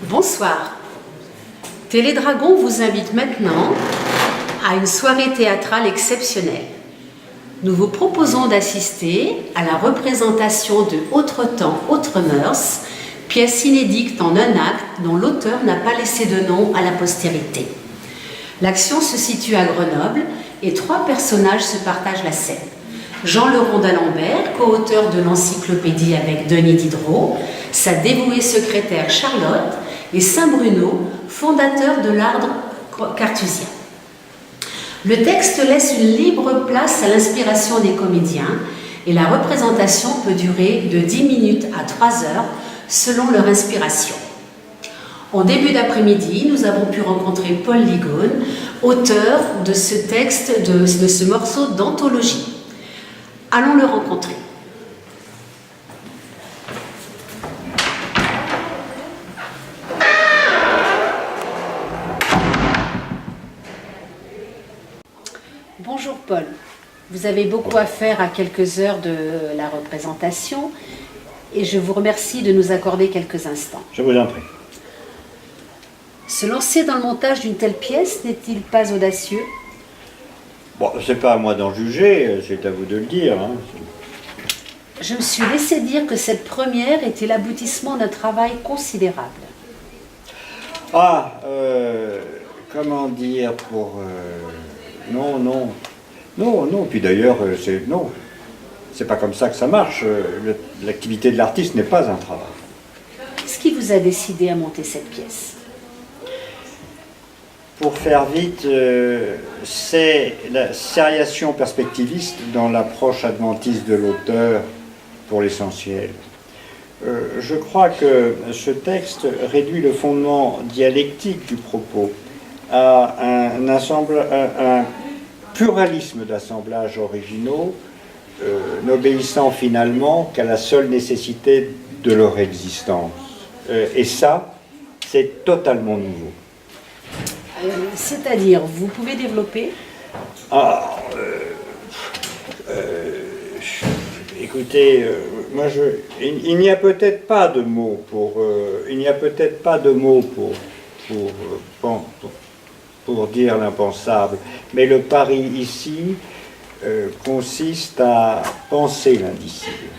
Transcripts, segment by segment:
Bonsoir. Télédragon vous invite maintenant à une soirée théâtrale exceptionnelle. Nous vous proposons d'assister à la représentation de Autre temps, autres mœurs, pièce inédite en un acte dont l'auteur n'a pas laissé de nom à la postérité. L'action se situe à Grenoble et 3 personnages se partagent la scène. Jean-Laurent d'Alembert, co-auteur de l'encyclopédie avec Denis Diderot, sa dévouée secrétaire Charlotte et Saint Bruno, fondateur de l'art cartésien. Le texte laisse une libre place à l'inspiration des comédiens et la représentation peut durer de 10 minutes à 3 heures selon leur inspiration. En début d'après-midi, nous avons pu rencontrer Paul Ligone, auteur de ce texte, de ce morceau d'anthologie. Allons le rencontrer. Bonjour Paul, vous avez beaucoup à faire à quelques heures de la représentation et je vous remercie de nous accorder quelques instants. Je vous en prie. Se lancer dans le montage d'une telle pièce n'est-il pas audacieux? Bon, c'est pas à moi d'en juger, c'est à vous de le dire. Hein. Je me suis laissé dire que cette première était l'aboutissement d'un travail considérable. Ah, comment dire pour... Non, puis d'ailleurs, c'est pas comme ça que ça marche. L'activité de l'artiste n'est pas un travail. Qu'est-ce qui vous a décidé à monter cette pièce? Pour faire vite, c'est la sériation perspectiviste dans l'approche adventiste de l'auteur pour l'essentiel. Je crois que ce texte réduit le fondement dialectique du propos à un pluralisme d'assemblages originaux, n'obéissant finalement qu'à la seule nécessité de leur existence. Et ça, c'est totalement nouveau. C'est-à-dire, vous pouvez développer? Écoutez, il n'y a peut-être pas de mots pour dire l'impensable, mais le pari ici consiste à penser l'indicible.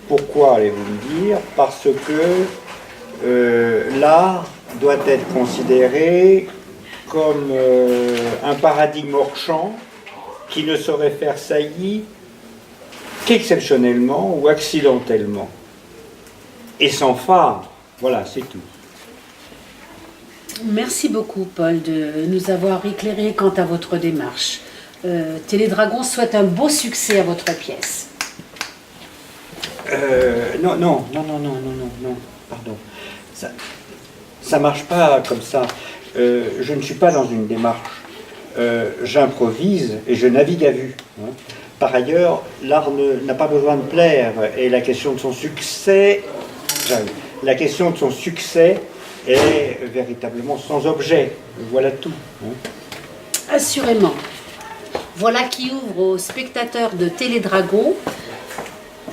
Pourquoi allez-vous me dire? Parce que l'art doit être considéré comme un paradigme hors champ qui ne saurait faire saillie qu'exceptionnellement ou accidentellement. Et sans phare, voilà, c'est tout. Merci beaucoup, Paul, de nous avoir éclairé quant à votre démarche. Télédragon souhaite un beau succès à votre pièce. Non, pardon. Ça marche pas comme ça. Je ne suis pas dans une démarche. J'improvise et je navigue à vue. Hein. Par ailleurs, l'art n'a pas besoin de plaire et la question de son succès est véritablement sans objet. Voilà tout. Hein. Assurément. Voilà qui ouvre aux spectateurs de Télédragon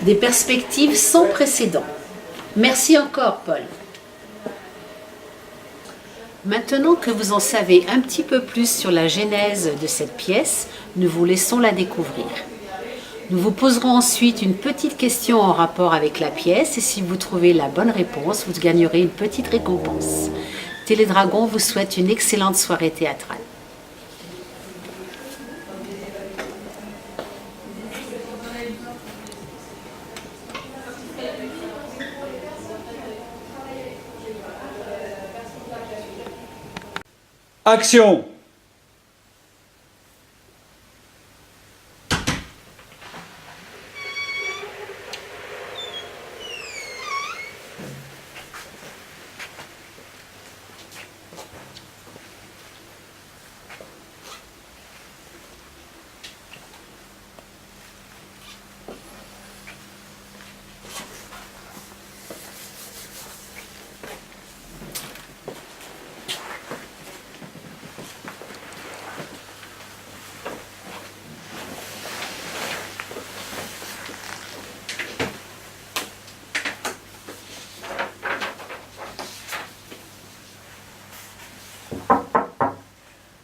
des perspectives sans précédent. Merci encore, Paul. Maintenant que vous en savez un petit peu plus sur la genèse de cette pièce, nous vous laissons la découvrir. Nous vous poserons ensuite une petite question en rapport avec la pièce et si vous trouvez la bonne réponse, vous gagnerez une petite récompense. Télédragon vous souhaite une excellente soirée théâtrale. Action!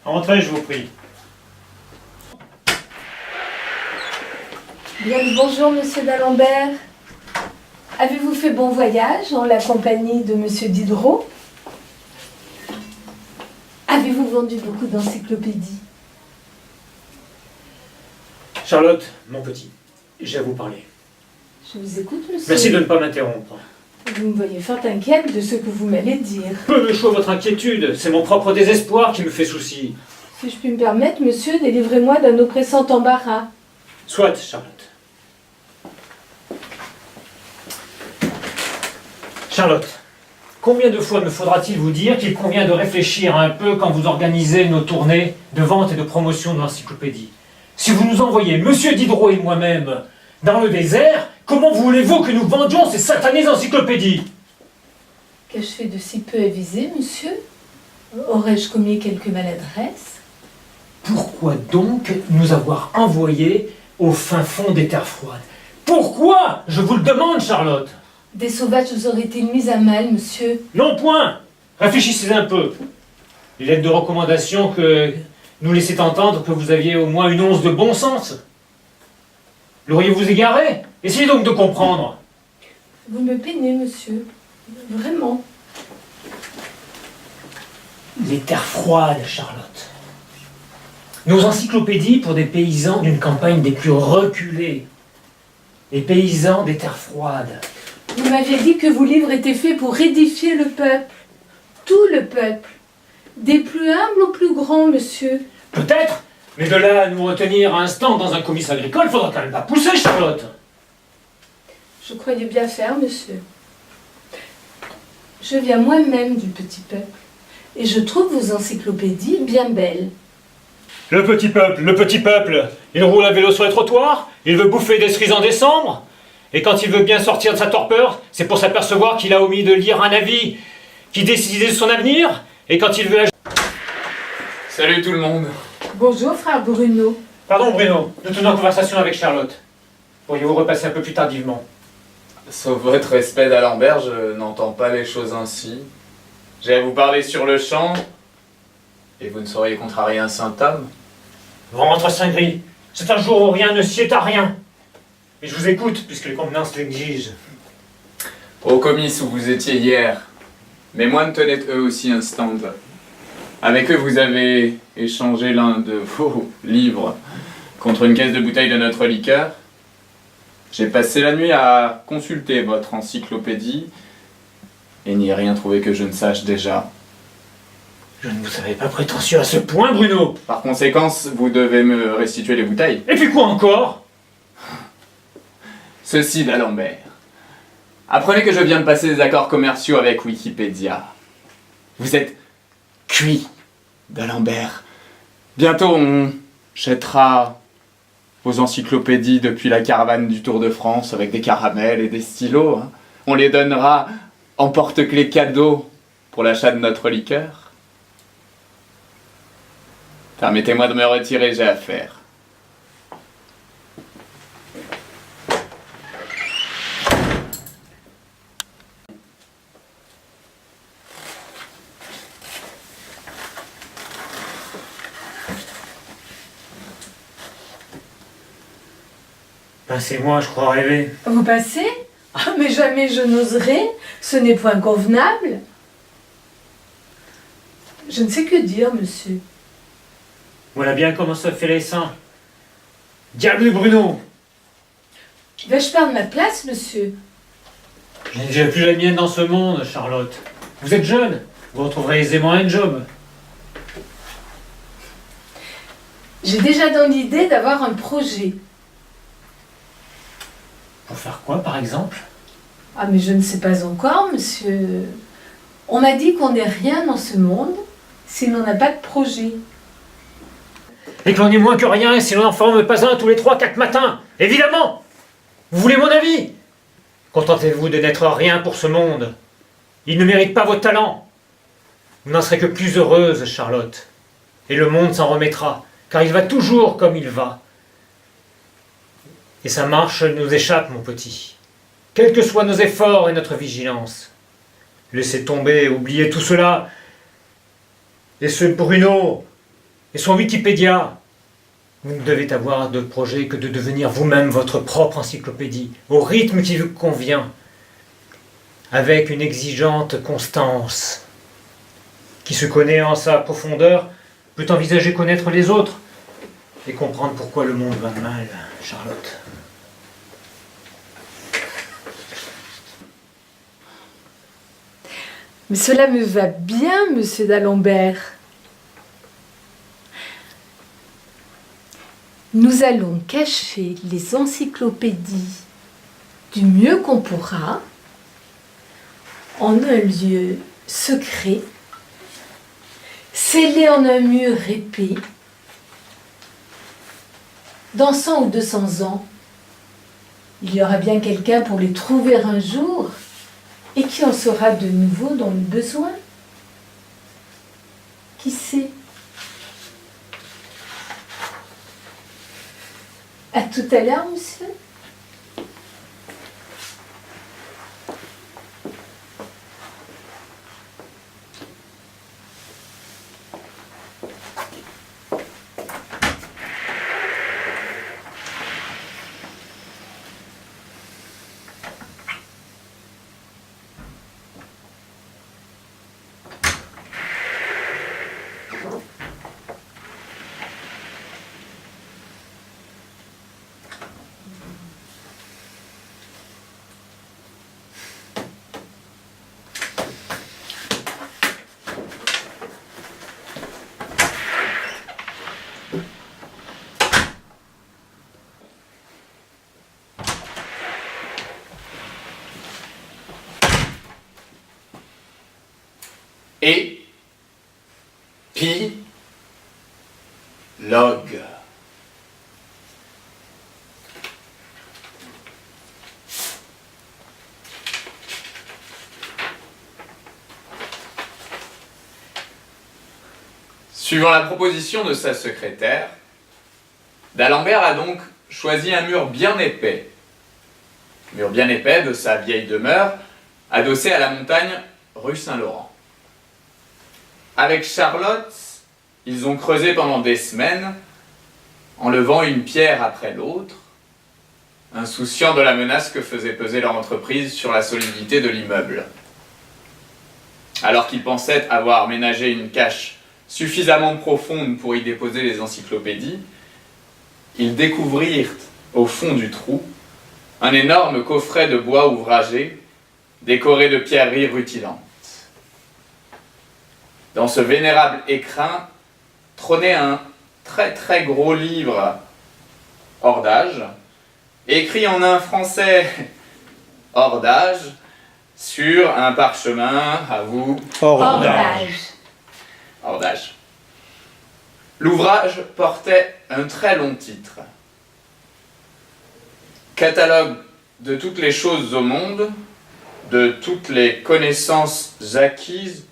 Entrez, je vous prie. Bien le bonjour, monsieur d'Alembert. Avez-vous fait bon voyage en la compagnie de monsieur Diderot? Avez-vous vendu beaucoup d'encyclopédies? Charlotte, mon petit, j'ai à vous parler. Je vous écoute, monsieur. Merci de ne pas m'interrompre. Vous me voyez fort inquiète de ce que vous m'allez dire. Peu me chaud votre inquiétude, c'est mon propre désespoir qui me fait souci. Si je puis me permettre, monsieur, délivrez-moi d'un oppressant embarras. Soit, Charlotte. Charlotte, combien de fois me faudra-t-il vous dire qu'il convient de réfléchir un peu quand vous organisez nos tournées de vente et de promotion de l'encyclopédie? Si vous nous envoyez Monsieur Diderot et moi-même dans le désert, comment voulez-vous que nous vendions ces satanées encyclopédies? Qu'ai-je fait de si peu avisé, monsieur? Aurais-je commis quelque maladresse? Pourquoi donc nous avoir envoyés au fin fond des terres froides? Pourquoi? Je vous le demande, Charlotte. Des sauvages vous auraient-ils mis à mal, monsieur? Non point. Réfléchissez un peu. Les lettres de recommandation que nous laissaient entendre que vous aviez au moins une once de bon sens. L'auriez-vous égaré? Essayez donc de comprendre. Vous me peinez, monsieur. Vraiment. Les terres froides, Charlotte. Nos encyclopédies pour des paysans d'une campagne des plus reculées. Les paysans des terres froides. Vous m'aviez dit que vos livres étaient faits pour édifier le peuple. Tout le peuple. Des plus humbles aux plus grands, monsieur. Peut-être, mais de là à nous retenir un instant dans un comice agricole, faudra quand même pas pousser, Charlotte. Je croyais bien faire, monsieur. Je viens moi-même du petit peuple. Et je trouve vos encyclopédies bien belles. Le petit peuple, il roule à vélo sur les trottoirs, il veut bouffer des cerises en décembre, et quand il veut bien sortir de sa torpeur, c'est pour s'apercevoir qu'il a omis de lire un avis qui décidait de son avenir, et quand il veut... Salut tout le monde. Bonjour, frère Bruno. Pardon Bruno, nous tenons conversation avec Charlotte. Pourriez-vous repasser un peu plus tardivement? Sauf votre respect d'Alembert, je n'entends pas les choses ainsi. J'ai à vous parler sur le champ, et vous ne sauriez contrarier un saint homme. Ventre Saint-Gris, c'est un jour où rien ne sied à rien. Et je vous écoute, puisque les convenances l'exigent. Au comice où vous étiez hier, mes moines tenaient eux aussi un stand. Avec eux, vous avez échangé l'un de vos livres contre une caisse de bouteilles de notre liqueur. J'ai passé la nuit à consulter votre encyclopédie et n'y ai rien trouvé que je ne sache déjà. Je ne vous savais pas prétentieux à ce point, Bruno. Par conséquent, vous devez me restituer les bouteilles. Et puis quoi encore? Ceci d'Alembert. Apprenez que je viens de passer des accords commerciaux avec Wikipédia. Vous êtes cuit d'Alembert. Bientôt, on jettera vos encyclopédies depuis la caravane du Tour de France avec des caramels et des stylos. Hein. On les donnera en porte-clés cadeaux pour l'achat de notre liqueur. Permettez-moi de me retirer, j'ai affaire. Passez-moi, je crois rêver. Vous passez? Ah, mais jamais je n'oserais. Ce n'est point convenable. Je ne sais que dire, monsieur. Voilà bien comment se fait les saints. Diable Bruno! Vais-je perdre ma place, monsieur? Je n'ai déjà plus la mienne dans ce monde, Charlotte. Vous êtes jeune, vous retrouverez aisément un job. J'ai déjà dans l'idée d'avoir un projet. Pour faire quoi, par exemple? Ah, mais je ne sais pas encore, monsieur. On m'a dit qu'on n'est rien dans ce monde si l'on n'a pas de projet. Et que l'on est moins que rien si l'on n'en forme pas un tous les 3-4 matins. Évidemment! Vous voulez mon avis? Contentez-vous de n'être rien pour ce monde. Il ne mérite pas votre talent. Vous n'en serez que plus heureuse, Charlotte. Et le monde s'en remettra, car il va toujours comme il va. Et sa marche nous échappe, mon petit. Quels que soient nos efforts et notre vigilance. Laissez tomber, oubliez tout cela. Et ce Bruno, et son Wikipédia. Vous ne devez avoir de projet que de devenir vous-même votre propre encyclopédie, au rythme qui vous convient, avec une exigeante constance. Qui se connaît en sa profondeur peut envisager connaître les autres et comprendre pourquoi le monde va mal, Charlotte. Mais cela me va bien, monsieur d'Alembert. Nous allons cacher les encyclopédies du mieux qu'on pourra en un lieu secret, scellé en un mur épais. Dans 100 ou 200 ans, il y aura bien quelqu'un pour les trouver un jour et qui en sera de nouveau dans le besoin. Qui sait? À tout à l'heure, monsieur. Épilogue. Suivant la proposition de sa secrétaire, d'Alembert a donc choisi un mur bien épais. Mur bien épais de sa vieille demeure, adossé à la montagne rue Saint-Laurent. Avec Charlotte, ils ont creusé pendant des semaines, en levant une pierre après l'autre, insouciants de la menace que faisait peser leur entreprise sur la solidité de l'immeuble. Alors qu'ils pensaient avoir ménagé une cache suffisamment profonde pour y déposer les encyclopédies, ils découvrirent, au fond du trou, un énorme coffret de bois ouvragé, décoré de pierreries rutilantes. Dans ce vénérable écrin trônait un très très gros livre hors d'âge, écrit en un français hors d'âge, sur un parchemin, à vous, Hors d'âge. hors d'âge. L'ouvrage portait un très long titre. Catalogue de toutes les choses au monde, de toutes les connaissances acquises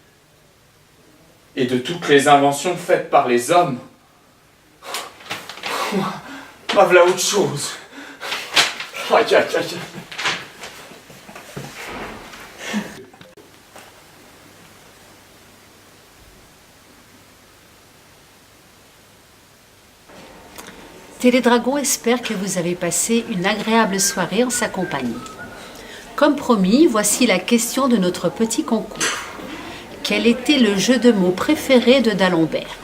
et de toutes les inventions faites par les hommes. Bah voilà autre chose. Aïe, aïe, aïe. Télédragon espère que vous avez passé une agréable soirée en sa compagnie. Comme promis, voici la question de notre petit concours. Quel était le jeu de mots préféré de d'Alembert?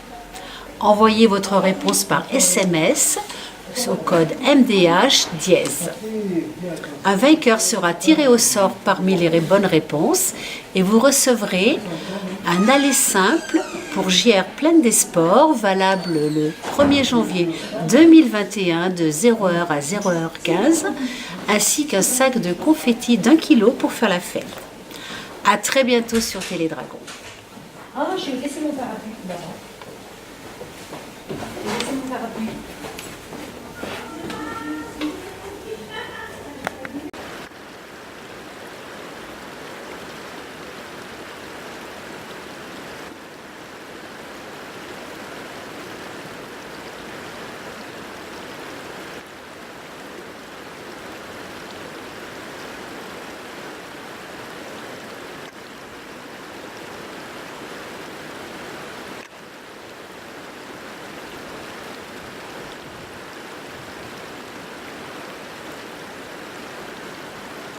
Envoyez votre réponse par SMS au code MDH dièse. Un vainqueur sera tiré au sort parmi les bonnes réponses et vous recevrez un aller simple pour JR Plaine des Sports, valable le 1er janvier 2021 de 0h à 0h15, ainsi qu'un sac de confettis d'1 kilo pour faire la fête. À très bientôt sur Télédragon. Ah, j'ai laissé mon parapluie.